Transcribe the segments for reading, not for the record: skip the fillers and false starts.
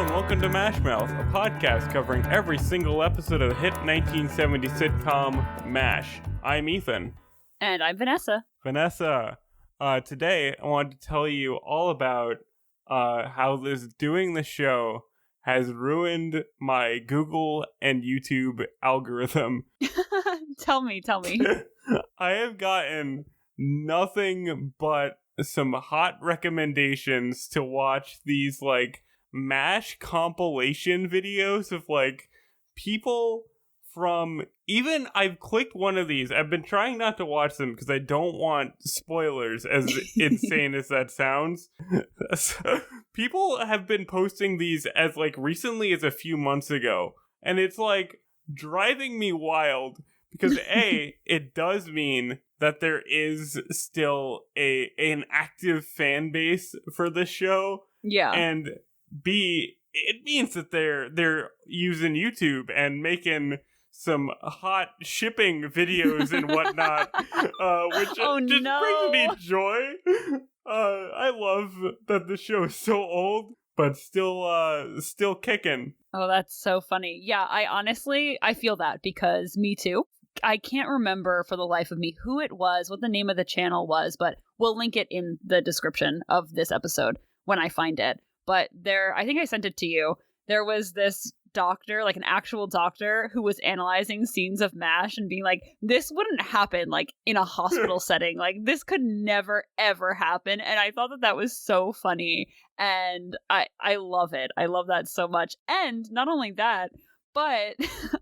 and welcome to MASHmouth, a podcast covering every single episode of the hit 1970 sitcom MASH. I'm Ethan. And I'm Vanessa. Today I wanted to tell you all about how doing the show has ruined my Google and YouTube algorithm. Tell me. I have gotten nothing but some hot recommendations to watch these MASH compilation videos of people from I've clicked one of these. I've been trying not to watch them because I don't want spoilers, as insane as that sounds. So, people have been posting these as recently as a few months ago, and it's driving me wild because A, it does mean that there is still an active fan base for this show. Yeah. And B, it means that they're using YouTube and making some hot shipping videos and whatnot, which just brings me joy. I love that the show is so old, but still kicking. Oh, that's so funny. Yeah, I feel that because me too. I can't remember for the life of me who it was, what the name of the channel was, but we'll link it in the description of this episode when I find it. But I think I sent it to you. There was this doctor, an actual doctor, who was analyzing scenes of MASH and being like, this wouldn't happen in a hospital setting. This could never, ever happen. And I thought that was so funny. And I love it. I love that so much. And not only that, but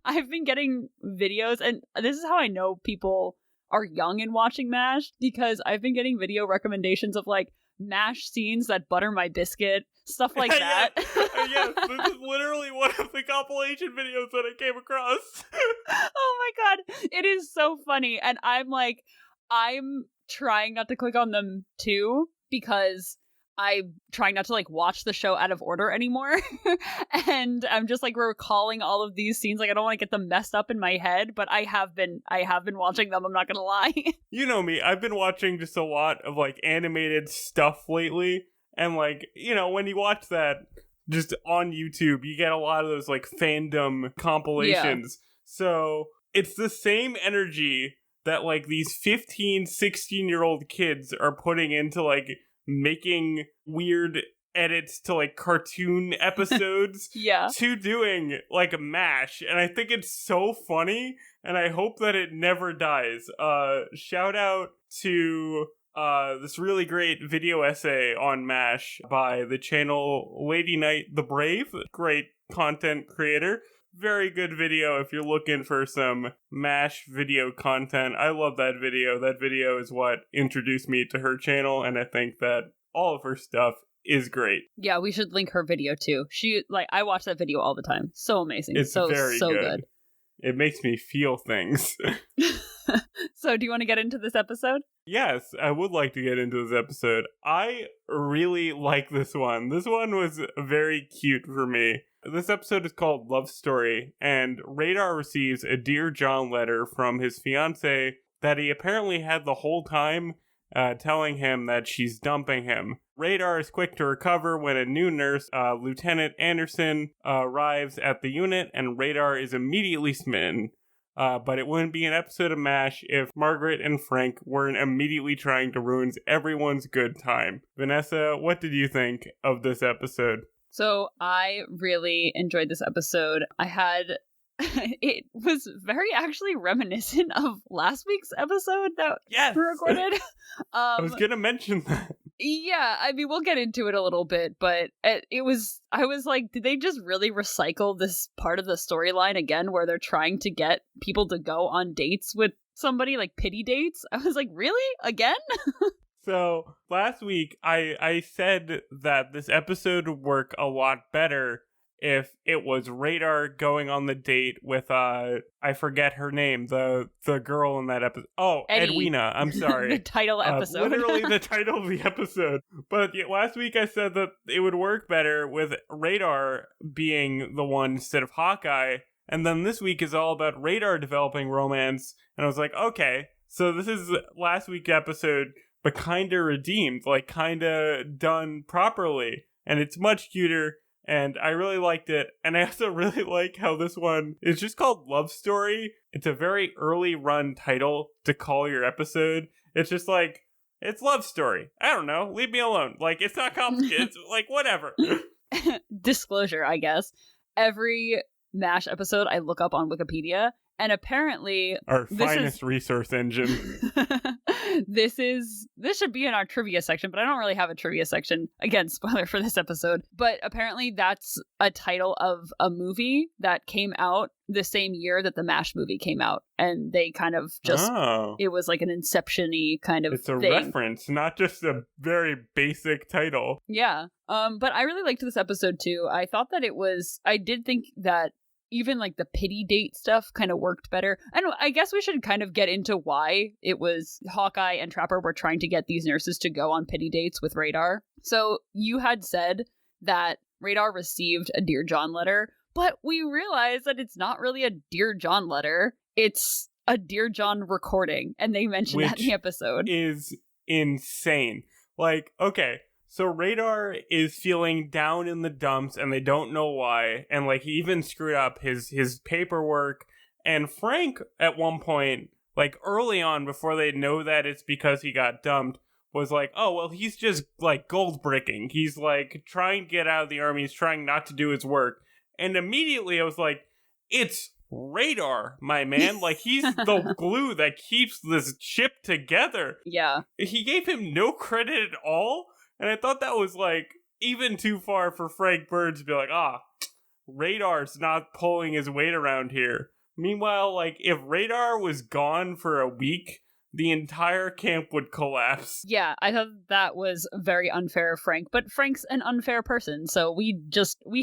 I've been getting videos, and this is how I know people are young and watching MASH, because I've been getting video recommendations of MASH scenes that butter my biscuit, stuff like that. Yes, this is literally one of the compilation videos that I came across. Oh my god, it is so funny, and I'm trying not to click on them too, because I'm trying not to watch the show out of order anymore. And I'm just recalling all of these scenes. I don't want to get them messed up in my head, but I have been watching them, I'm not gonna lie. You know me, I've been watching just a lot of animated stuff lately. And when you watch that just on YouTube, you get a lot of those fandom compilations. Yeah. So it's the same energy that these 15, 16-year-old kids are putting into making weird edits to cartoon episodes yeah. to doing MASH, and I think it's so funny, and I hope that it never dies. Shout out to this really great video essay on MASH by the channel Ladyknightthebrave, great content creator. Very good video if you're looking for some MASH video content. I love that video. That video is what introduced me to her channel, and I think that all of her stuff is great. Yeah, we should link her video too. She I watch that video all the time. So amazing. It's so very good. It makes me feel things. So do you want to get into this episode? Yes, I would like to get into this episode. I really like this one. This one was very cute for me. This episode is called Love Story, and Radar receives a Dear John letter from his fiancée that he apparently had the whole time, telling him that she's dumping him. Radar is quick to recover when a new nurse, Lieutenant Anderson, arrives at the unit, and Radar is immediately smitten. But it wouldn't be an episode of MASH if Margaret and Frank weren't immediately trying to ruin everyone's good time. Vanessa, what did you think of this episode? So I really enjoyed this episode. It was very actually reminiscent of last week's episode that we recorded. I was going to mention that. Yeah, I mean, we'll get into it a little bit, but I was like, did they just really recycle this part of the storyline again where they're trying to get people to go on dates with somebody, pity dates? I was like, really? Again? So last week, I said that this episode would work a lot better if it was Radar going on the date with, I forget her name, the girl in that episode. Oh, Eddie. Edwina, I'm sorry. The title episode. Literally the title of the episode. But last week I said that it would work better with Radar being the one instead of Hawkeye. And then this week is all about Radar developing romance. And I was like, okay, so this is last week's episode, but kind of redeemed, kind of done properly. And it's much cuter. and I really liked it. And I also really like how this one is just called Love Story. It's a very early run title to call your episode. It's just like, it's Love Story. I don't know. Leave me alone. Like, it's not complicated. It's like, whatever. Disclosure, I guess. Every MASH episode I look up on Wikipedia, and apparently our finest resource engine. This should be in our trivia section, but I don't really have a trivia section. Again, spoiler for this episode. But apparently that's a title of a movie that came out the same year that the MASH movie came out. And they kind of just, it was like an Inception-y kind of It's a thing. reference, not just a very basic title. Yeah. But I really liked this episode too. I thought that I did think that even like the pity date stuff kind of worked better. I guess we should kind of get into why it was Hawkeye and Trapper were trying to get these nurses to go on pity dates with Radar. So you had said that Radar received a Dear John letter, but we realized that it's not really a Dear John letter. It's a Dear John recording, and they mentioned that in the episode. Is insane. Like, okay, so Radar is feeling down in the dumps, and they don't know why, and like he even screwed up his paperwork. And Frank, at one point, like early on, before they know that it's because he got dumped, was like, oh, well, he's just like gold bricking. He's like trying to get out of the army. He's trying not to do his work. And immediately I was like, it's Radar, my man. Like, he's the glue that keeps this ship together. Yeah. He gave him no credit at all. And I thought that was like even too far for Frank Bird to be like, Radar's not pulling his weight around here. Meanwhile, like, if Radar was gone for a week, the entire camp would collapse. Yeah, I thought that was very unfair of Frank, but Frank's an unfair person, so we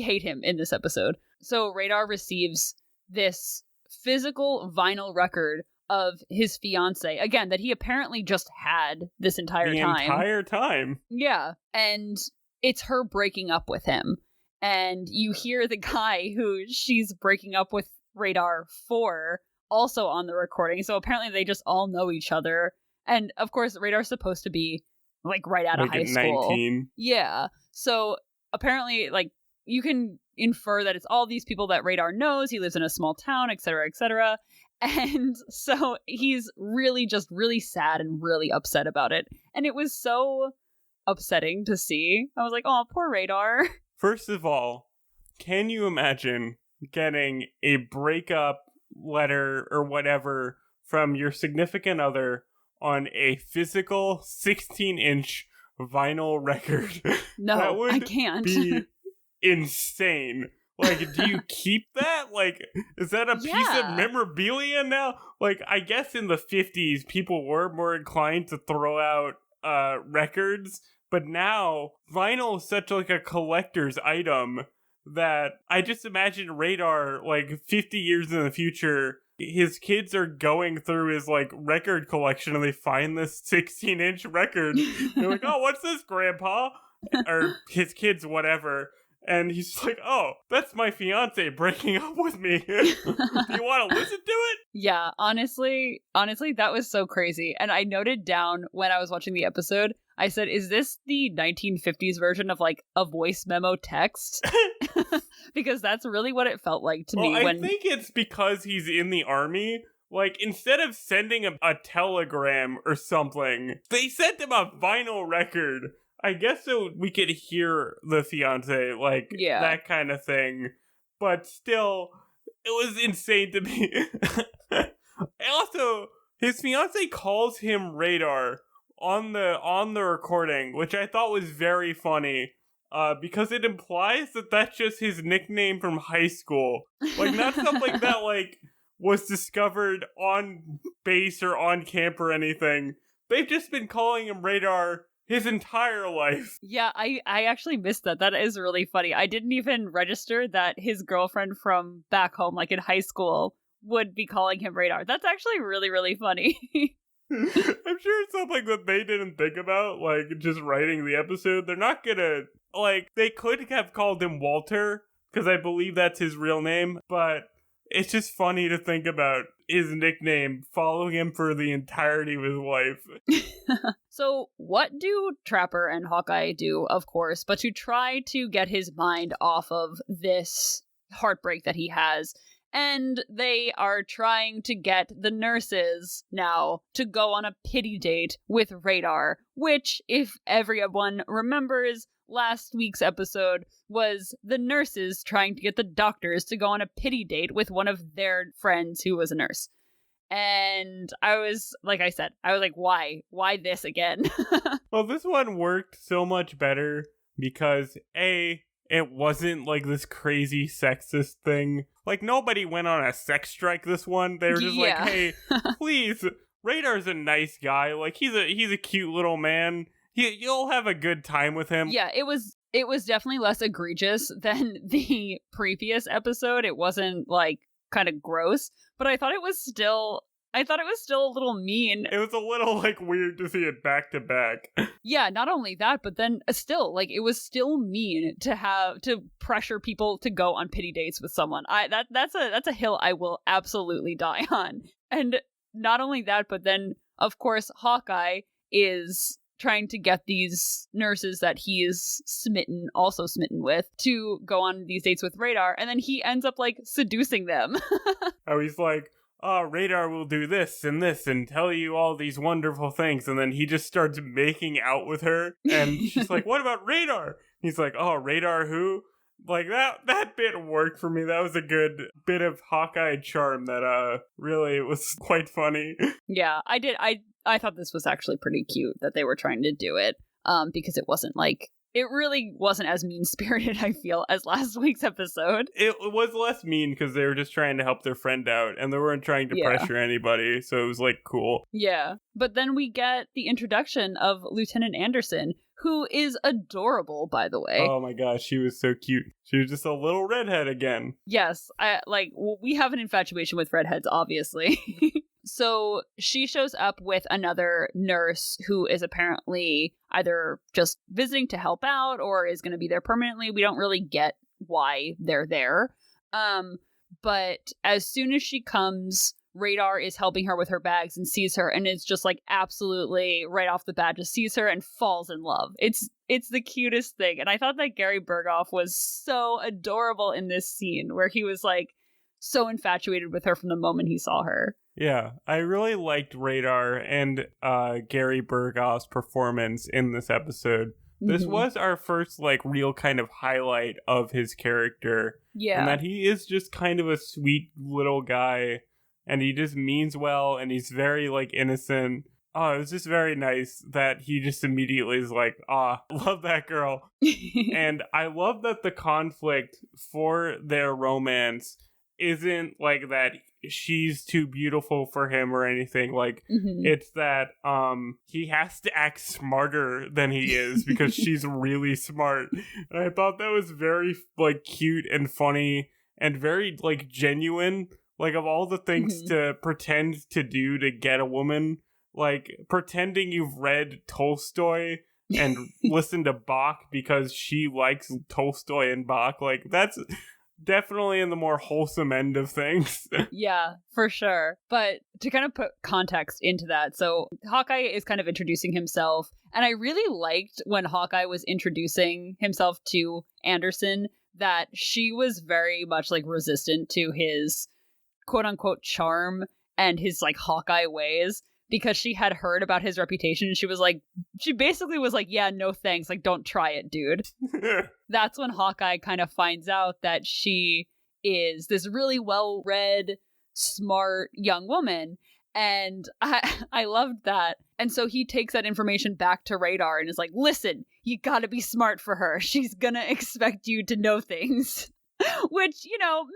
hate him in this episode. So Radar receives this physical vinyl record of his fiance, again, that he apparently just had this entire time. The entire time. Yeah, and it's her breaking up with him. And you hear the guy who she's breaking up with Radar for also on the recording. So apparently they just all know each other. And of course, Radar's supposed to be like right out of high school. 19. Yeah. So apparently, like, you can infer that it's all these people that Radar knows. He lives in a small town, etc., etc. And so he's really just really sad and really upset about it. And it was so upsetting to see. I was like, oh, poor Radar. First of all, can you imagine getting a breakup letter or whatever from your significant other on a physical 16-inch vinyl record? No, that would I can't. Be insane. Like, do you keep that? Like, is that a piece of memorabilia now? Like, I guess in the 50s, people were more inclined to throw out records, but now vinyl is such like a collector's item that I just imagine Radar, like 50 years in the future, his kids are going through his like record collection and they find this 16-inch record. They're like, oh, what's this, Grandpa? Or his kids, whatever. And he's just like, oh, that's my fiance breaking up with me. Do you want to listen to it? Yeah, honestly, that was so crazy. And I noted down when I was watching the episode, I said, is this the 1950s version of like a voice memo text? Because that's really what it felt like to me. I think it's because he's in the army. Like, instead of sending him a telegram or something, they sent him a vinyl record. I guess so we could hear the fiance, like, that kind of thing. But still, it was insane to me. Also, his fiance calls him Radar on the recording, which I thought was very funny, because it implies that that's just his nickname from high school. Like, not something that, like, was discovered on base or on camp or anything. They've just been calling him Radar his entire life. Yeah, I actually missed that. That is really funny. I didn't even register that his girlfriend from back home, like in high school, would be calling him Radar. That's actually really, really funny. I'm sure it's something that they didn't think about, like, just writing the episode. They're not gonna, like, they could have called him Walter, because I believe that's his real name, but it's just funny to think about. his nickname, following him for the entirety of his life. So what do Trapper and Hawkeye do, of course, but to try to get his mind off of this heartbreak that he has? And they are trying to get the nurses now to go on a pity date with Radar, which, if everyone remembers, last week's episode was the nurses trying to get the doctors to go on a pity date with one of their friends who was a nurse. And I was, like I said, I was like, why? Why this again? Well, this one worked so much better because, A, it wasn't like this crazy sexist thing. Like, nobody went on a sex strike this one. They were just like, hey, please, Radar's a nice guy. Like, he's a cute little man. You'll have a good time with him. Yeah, it was definitely less egregious than the previous episode. It wasn't like kind of gross, but I thought it was still a little mean. It was a little like weird to see it back to back. Yeah, not only that, but then still, like, it was still mean to pressure people to go on pity dates with someone. That's a hill I will absolutely die on. And not only that, but then of course Hawkeye is trying to get these nurses that he is also smitten with, to go on these dates with Radar, and then he ends up like seducing them. Oh, he's like, oh, Radar will do this and tell you all these wonderful things, and then he just starts making out with her, and she's like, what about Radar? He's like, oh, Radar who? Like, that bit worked for me. That was a good bit of Hawkeye charm that really was quite funny. Yeah, I thought this was actually pretty cute that they were trying to do it, because it really wasn't as mean-spirited, I feel, as last week's episode. It was less mean because they were just trying to help their friend out, and they weren't trying to pressure anybody, so it was, like, cool. Yeah, but then we get the introduction of Lieutenant Anderson, who is adorable, by the way. Oh my gosh, she was so cute. She was just a little redhead again. Yes, we have an infatuation with redheads, obviously. So she shows up with another nurse who is apparently either just visiting to help out or is going to be there permanently. We don't really get why they're there. But as soon as she comes, Radar is helping her with her bags and sees her and is just like absolutely right off the bat just sees her and falls in love. It's the cutest thing. And I thought that Gary Berghoff was so adorable in this scene where he was like so infatuated with her from the moment he saw her. Yeah, I really liked Radar and Gary Berghoff's performance in this episode. This was our first, like, real kind of highlight of his character. Yeah. And that he is just kind of a sweet little guy, and he just means well, and he's very, like, innocent. Oh, it was just very nice that he just immediately is like, love that girl. And I love that the conflict for their romance isn't like that she's too beautiful for him or anything. Like, it's that he has to act smarter than he is because she's really smart. And I thought that was very, like, cute and funny and very, like, genuine. Like, of all the things to pretend to do to get a woman, like, pretending you've read Tolstoy and listened to Bach because she likes Tolstoy and Bach, like, that's definitely in the more wholesome end of things. Yeah, for sure. But to kind of put context into that, so Hawkeye is kind of introducing himself, and I really liked when Hawkeye was introducing himself to Anderson that she was very much like resistant to his quote-unquote charm and his like Hawkeye ways, because she had heard about his reputation, and she basically was like, yeah, no thanks, like, don't try it, dude. That's when Hawkeye kind of finds out that she is this really well-read, smart young woman, and I loved that. And so he takes that information back to Radar and is like, listen, you gotta be smart for her. She's gonna expect you to know things. Which, you know,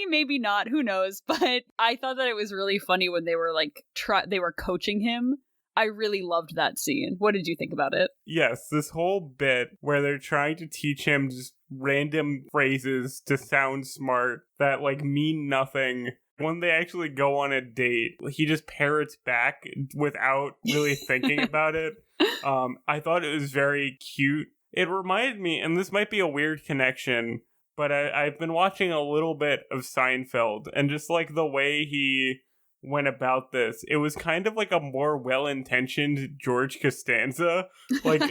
maybe not, who knows, but I thought that it was really funny when they were like they were coaching him. I really loved that scene. What did you think about it? Yes, this whole bit where they're trying to teach him just random phrases to sound smart that like mean nothing. When they actually go on a date, he just parrots back without really thinking about it. I thought it was very cute. It reminded me, and this might be a weird connection, but I've been watching a little bit of Seinfeld, and just like the way he went about this. It was kind of like a more well-intentioned George Costanza. Like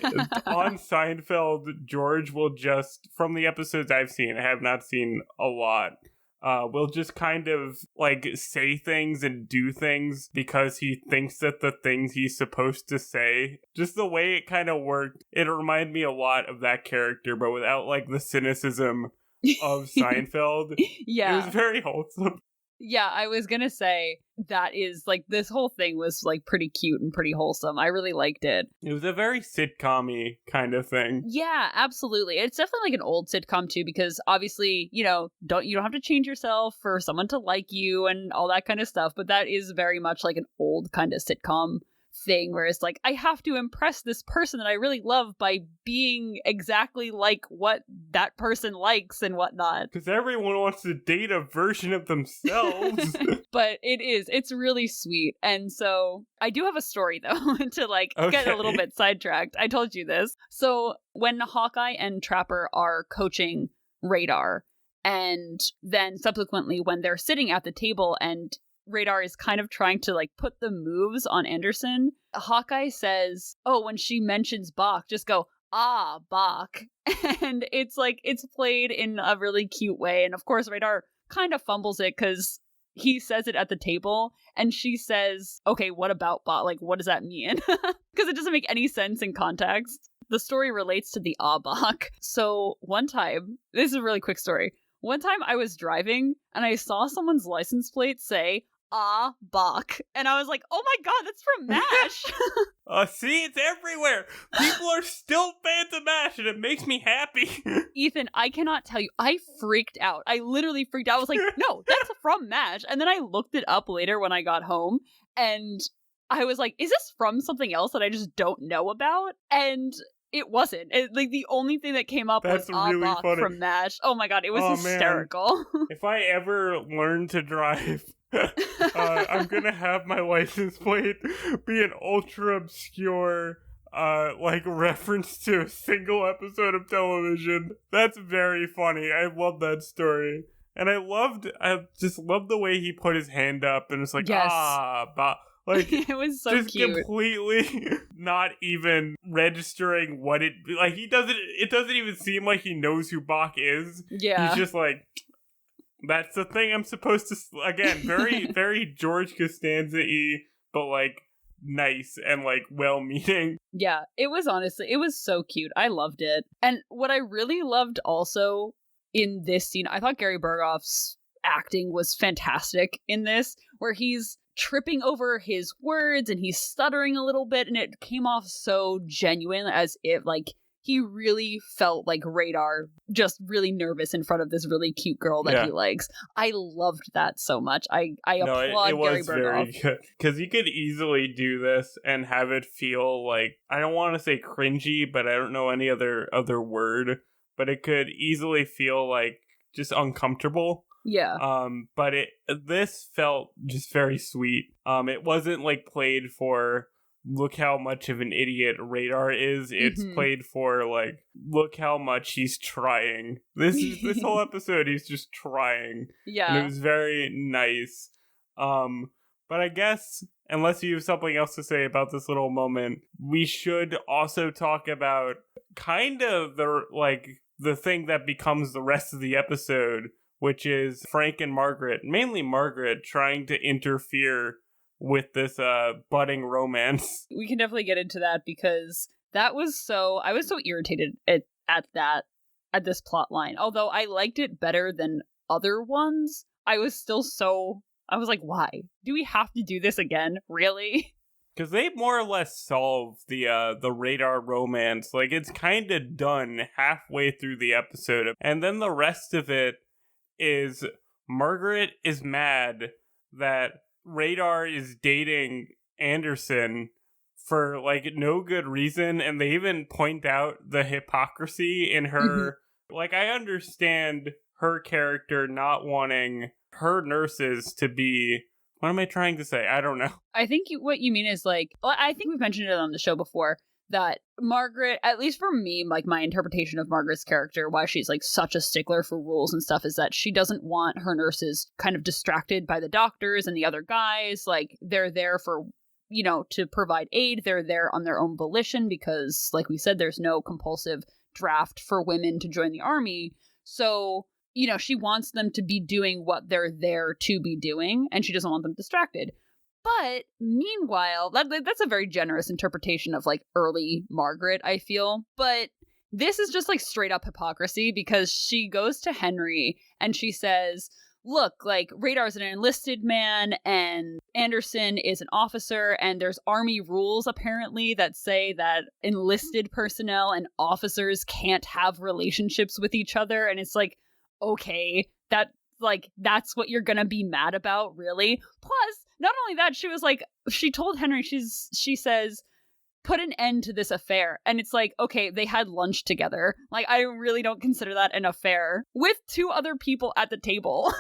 on Seinfeld, George will just, from the episodes I've seen, I have not seen a lot, will just kind of like say things and do things because he thinks that the things he's supposed to say, just the way it kind of worked, it reminded me a lot of that character, but without like the cynicism of Seinfeld. Yeah. It was very wholesome. Yeah, I was gonna say that is like this whole thing was like pretty cute and pretty wholesome. I really liked it. It was a very sitcom-y kind of thing. Yeah, absolutely. It's definitely like an old sitcom too, because obviously, you know, you don't have to change yourself for someone to like you and all that kind of stuff. But that is very much like an old kind of sitcom thing where it's like, I have to impress this person that I really love by being exactly like what that person likes and whatnot. Because everyone wants to date a version of themselves. But it's really sweet. And so I do have a story though to like get a little bit sidetracked. I told you this. So when Hawkeye and Trapper are coaching Radar, and then subsequently when they're sitting at the table and Radar is kind of trying to like put the moves on Anderson, Hawkeye says, oh, when she mentions Bach, just go, ah, Bach. And it's like, it's played in a really cute way. And of course, Radar kind of fumbles it because he says it at the table and she says, okay, what about Bach? Like, what does that mean? Because it doesn't make any sense in context. The story relates to the ah, Bach. So one time, this is a really quick story. One time I was driving and I saw someone's license plate say, ah, Bach. And I was like, oh my god, that's from MASH. See, it's everywhere. People are still fans of MASH and it makes me happy. Ethan, I cannot tell you, I freaked out. I literally freaked out. I was like, no, that's from MASH. And then I looked it up later when I got home and I was like, is this from something else that I just don't know about? And it wasn't. Like the only thing that came up was really Bach from MASH. Oh my god, it was hysterical. If I ever learn to drive, I'm gonna have my license plate be an ultra obscure like reference to a single episode of television. That's very funny. I love that story. And I just loved the way he put his hand up and it's like, like it was so just cute. Completely not even registering what it like. It doesn't even seem like he knows who Bach is. Yeah, he's just like, that's the thing I'm supposed to. Again, very very George Costanza-y, but like nice and like well-meaning. Yeah, it was so cute. I loved it. And what I really loved also in this scene, I thought Gary Berghoff's acting was fantastic in this, where he's tripping over his words and he's stuttering a little bit and it came off so genuine, as if like he really felt like Radar just really nervous in front of this really cute girl that he likes. I loved that so much. I applaud Gary Berghoff. Very good because you could easily do this and have it feel like, I don't want to say cringy, but I don't know any other word, but it could easily feel like just uncomfortable. Yeah. But this felt just very sweet. It wasn't like played for look how much of an idiot Radar is. It's played for like, look how much he's trying. This whole episode he's just trying. Yeah. And it was very nice. But I guess unless you have something else to say about this little moment, we should also talk about kind of the thing that becomes the rest of the episode, which is Frank and Margaret, mainly Margaret, trying to interfere with this budding romance. We can definitely get into that because I was so irritated at this plot line. Although I liked it better than other ones, I was like, why? Do we have to do this again? Really? Because they more or less solve the Radar romance. Like, it's kind of done halfway through the episode. And then the rest of it is Margaret is mad that Radar is dating Anderson for like no good reason, and they even point out the hypocrisy in her. Like, I understand her character not wanting her nurses to be, what am I trying to say? I don't know. I think what you mean is like, I think we've mentioned it on the show before, that Margaret, at least for me, like my interpretation of Margaret's character, why she's like such a stickler for rules and stuff, is that she doesn't want her nurses kind of distracted by the doctors and the other guys. Like, they're there for, you know, to provide aid. They're there on their own volition because, like we said, there's no compulsive draft for women to join the army. So, you know, she wants them to be doing what they're there to be doing, and she doesn't want them distracted. But meanwhile, that's a very generous interpretation of like early Margaret, I feel. But this is just like straight up hypocrisy, because she goes to Henry and she says, look, like, Radar's an enlisted man and Anderson is an officer, and there's army rules apparently that say that enlisted personnel and officers can't have relationships with each other. And it's like, okay, that's what you're gonna be mad about, really? Plus, not only that, she was like, she told Henry, she says, put an end to this affair. And it's like, okay, they had lunch together. Like, I really don't consider that an affair with two other people at the table.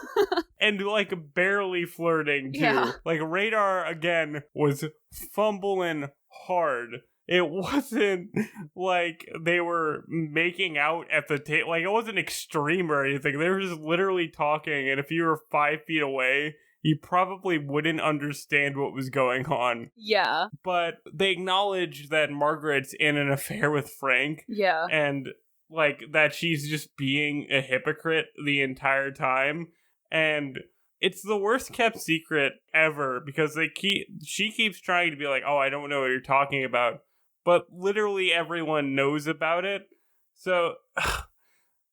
And like barely flirting too. Yeah. Like, Radar again was fumbling hard. It wasn't like they were making out at the table. Like, it wasn't extreme or anything. They were just literally talking, and if you were 5 feet away, you probably wouldn't understand what was going on. Yeah. But they acknowledge that Margaret's in an affair with Frank. Yeah. And, like, that she's just being a hypocrite the entire time. And it's the worst kept secret ever, because she keeps trying to be like, oh, I don't know what you're talking about. But literally everyone knows about it. So,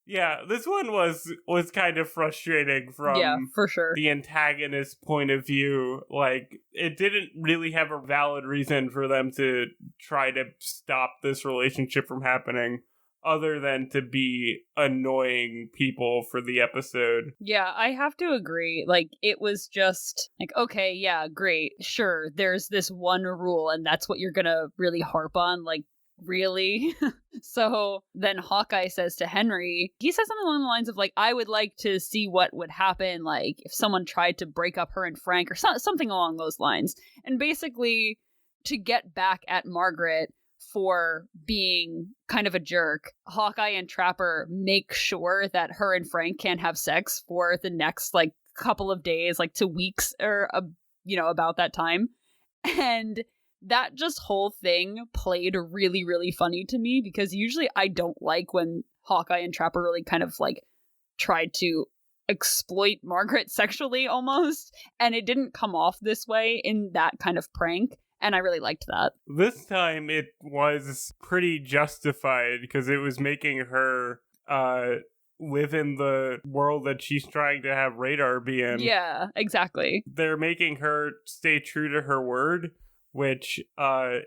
yeah, this one was kind of frustrating from for sure. the antagonist's point of view. Like, it didn't really have a valid reason for them to try to stop this relationship from happening, other than to be annoying people for the episode. Yeah, I have to agree. Like, it was just like, okay, yeah, great. Sure, there's this one rule and that's what you're gonna really harp on. Like, really? So then Hawkeye says to Henry, he says something along the lines of like, I would like to see what would happen, like, if someone tried to break up her and Frank, or something along those lines. And basically, to get back at Margaret for being kind of a jerk, Hawkeye and Trapper make sure that her and Frank can't have sex for the next like couple of days, like to weeks, or about that time. And that just whole thing played really, really funny to me, because usually I don't like when Hawkeye and Trapper really kind of like tried to exploit Margaret sexually almost, and it didn't come off this way in that kind of prank. And I really liked that. This time it was pretty justified, because it was making her live in the world that she's trying to have Radar be in. Yeah, exactly. They're making her stay true to her word, which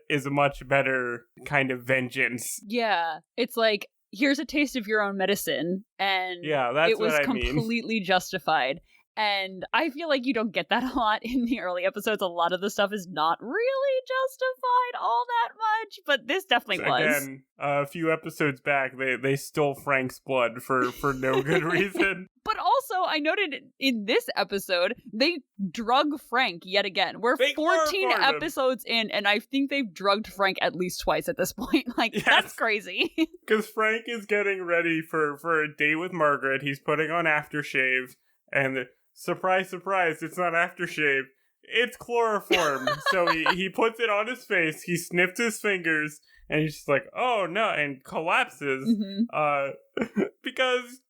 is a much better kind of vengeance. Yeah, it's like, here's a taste of your own medicine, and yeah, that's it was what I mean. Completely justified. And I feel like you don't get that a lot in the early episodes. A lot of the stuff is not really justified all that much, but this definitely was. Again, a few episodes back, they stole Frank's blood for no good reason. But also, I noted in this episode, they drug Frank yet again. We're 14 episodes in, and I think they've drugged Frank at least twice at this point. Like, yes. That's crazy. Because Frank is getting ready for a date with Margaret. He's putting on aftershave, and surprise, surprise, it's not aftershave. It's chloroform. So he puts it on his face, he sniffs his fingers, and he's just like, oh no, and collapses. Mm-hmm. Because,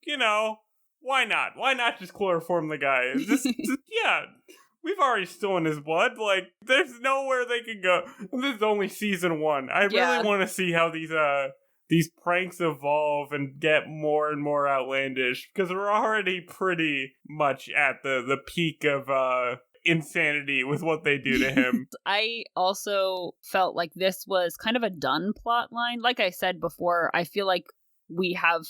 why not? Why not just chloroform the guy? Yeah, we've already stolen his blood. Like, there's nowhere they can go. This is only season 1. I really want to see how these pranks evolve and get more and more outlandish, because we're already pretty much at the peak of insanity with what they do to him. I also felt like this was kind of a done plot line. Like I said before, I feel like we have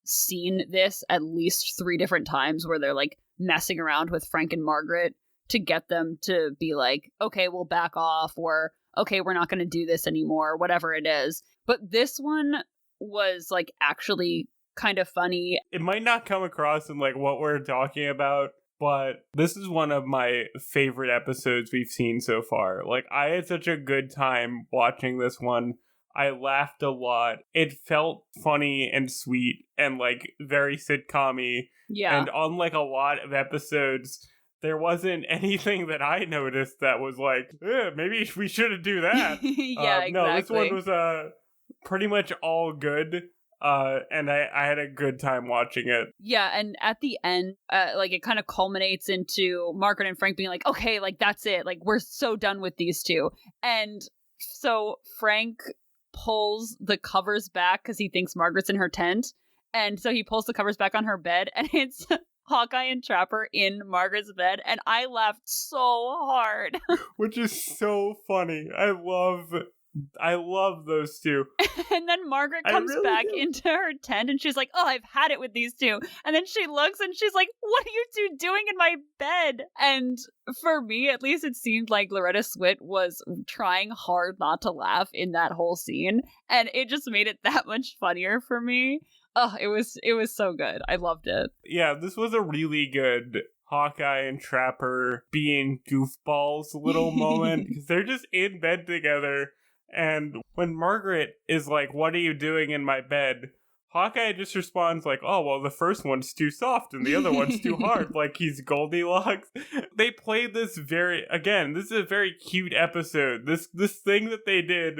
seen this at least 3 different times where they're like messing around with Frank and Margaret to get them to be like, okay, we'll back off, or okay, we're not going to do this anymore, whatever it is. But this one was like actually kind of funny. It might not come across in like what we're talking about, but this is one of my favorite episodes we've seen so far. Like, I had such a good time watching this one. I laughed a lot. It felt funny and sweet and like very sitcom-y. Yeah. And on like a lot of episodes, there wasn't anything that I noticed that was like, maybe we shouldn't do that. Yeah, exactly. No, this one was pretty much all good. And I had a good time watching it. Yeah, and at the end, like it kind of culminates into Margaret and Frank being like, okay, like that's it. Like we're so done with these two. And so Frank pulls the covers back because he thinks Margaret's in her tent. And so he pulls the covers back on her bed and it's Hawkeye and Trapper in Margaret's bed. And I laughed so hard. Which is so funny. I love those two. And then Margaret comes back into her tent and she's like, oh, I've had it with these two. And then she looks and she's like, what are you two doing in my bed? And for me, at least, it seemed like Loretta Swit was trying hard not to laugh in that whole scene. And it just made it that much funnier for me. Oh, it was so good. I loved it. Yeah, this was a really good Hawkeye and Trapper being goofballs little moment because they're just in bed together. And when Margaret is like, what are you doing in my bed? Hawkeye just responds like, oh, well, the first one's too soft and the other one's too hard. Like he's Goldilocks. They played this this is a very cute episode. This thing that they did,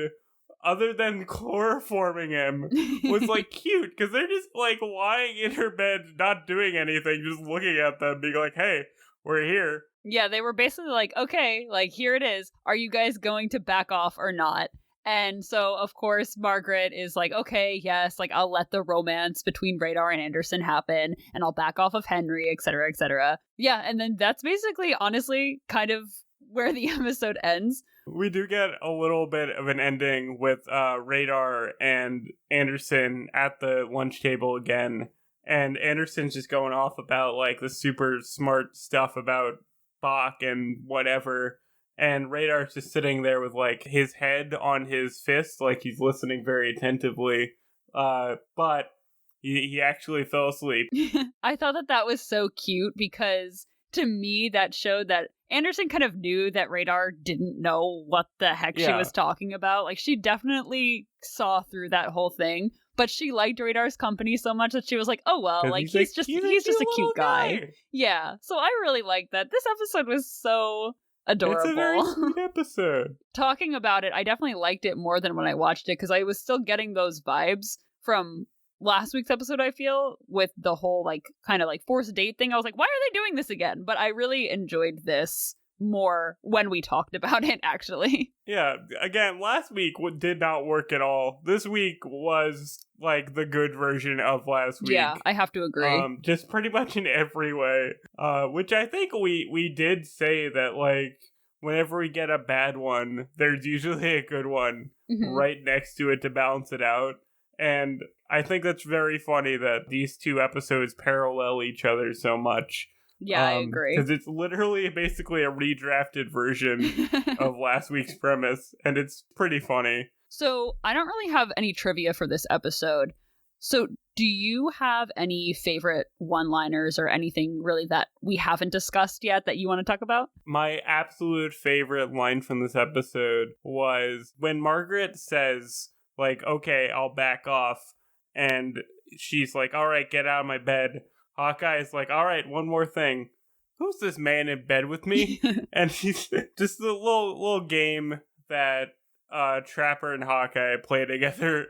other than chloroforming him, was like cute because they're just like lying in her bed, not doing anything, just looking at them, being like, hey, we're here. Yeah, they were basically like, okay, like, here it is. Are you guys going to back off or not? And so, of course, Margaret is like, okay, yes, like, I'll let the romance between Radar and Anderson happen, and I'll back off of Henry, etc., etc. Yeah, and then that's basically, honestly, kind of where the episode ends. We do get a little bit of an ending with Radar and Anderson at the lunch table again. And Anderson's just going off about, like, the super smart stuff about Bach and whatever, and Radar's just sitting there with like his head on his fist, like he's listening very attentively, but he actually fell asleep. I thought that was so cute because to me that showed that Anderson kind of knew that Radar didn't know what the heck she was talking about. Like she definitely saw through that whole thing, but she liked Radar's company so much that she was like, oh, well, like he's just a cute guy. Yeah. So I really liked that. This episode was so adorable. It's a very sweet episode. Talking about it, I definitely liked it more than when I watched it because I was still getting those vibes from last week's episode, I feel, with the whole like kind of like forced date thing. I was like, why are they doing this again? But I really enjoyed this more when we talked about it, actually. Yeah, again, last week did not work at all. This week was like the good version of last week. Yeah, I have to agree. Just pretty much in every way. Which I think we did say that like whenever we get a bad one, there's usually a good one right next to it to balance it out. And I think that's very funny that these two episodes parallel each other so much. Yeah, I agree. Because it's literally basically a redrafted version of last week's premise, and it's pretty funny. So I don't really have any trivia for this episode. So do you have any favorite one-liners or anything really that we haven't discussed yet that you want to talk about? My absolute favorite line from this episode was when Margaret says, like, okay, I'll back off, and she's like, all right, get out of my bed. Hawkeye's like, all right, one more thing. Who's this man in bed with me? And she's just a little game that Trapper and Hawkeye play together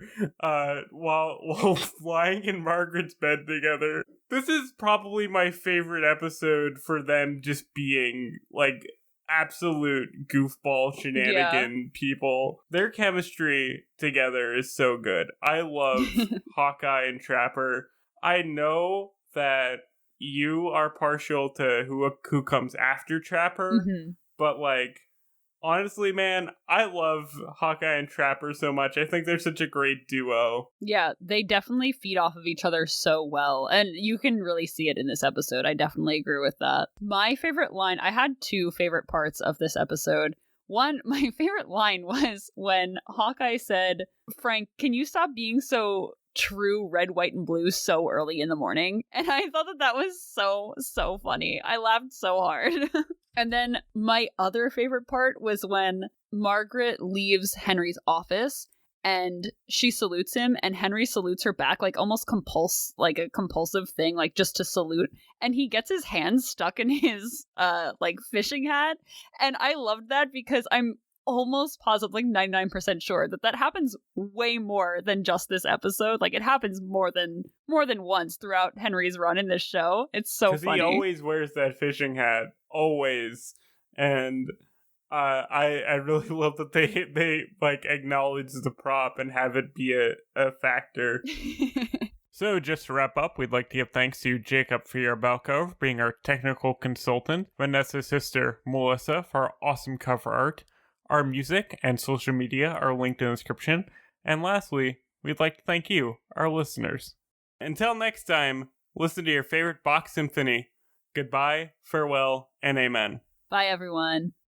while lying in Margaret's bed together. This is probably my favorite episode for them just being like absolute goofball shenanigan people. Their chemistry together is so good. I love Hawkeye and Trapper. I know that you are partial to who comes after Trapper, but like honestly, man, I love Hawkeye and Trapper so much. I think they're such a great duo. Yeah, they definitely feed off of each other so well, and you can really see it in this episode. I definitely agree with that. My favorite line, I had two favorite parts of this episode. One, my favorite line was when Hawkeye said, Frank, can you stop being so true red, white, and blue so early in the morning? And I thought that was so funny. I laughed so hard. And then my other favorite part was when Margaret leaves Henry's office and she salutes him, and Henry salutes her back, like almost like a compulsive thing, like just to salute. And he gets his hands stuck in his like fishing hat. And I loved that because I'm almost positive, like 99% sure that happens way more than just this episode. Like it happens more than once throughout Henry's run in this show. It's so funny. He always wears that fishing hat, always. And I really love that they like acknowledge the prop and have it be a factor. So just to wrap up, we'd like to give thanks to Jacob Fierbalco for being our technical consultant, Vanessa's sister Melissa for our awesome cover art. Our music and social media are linked in the description. And lastly, we'd like to thank you, our listeners. Until next time, listen to your favorite Bach symphony. Goodbye, farewell, and amen. Bye, everyone.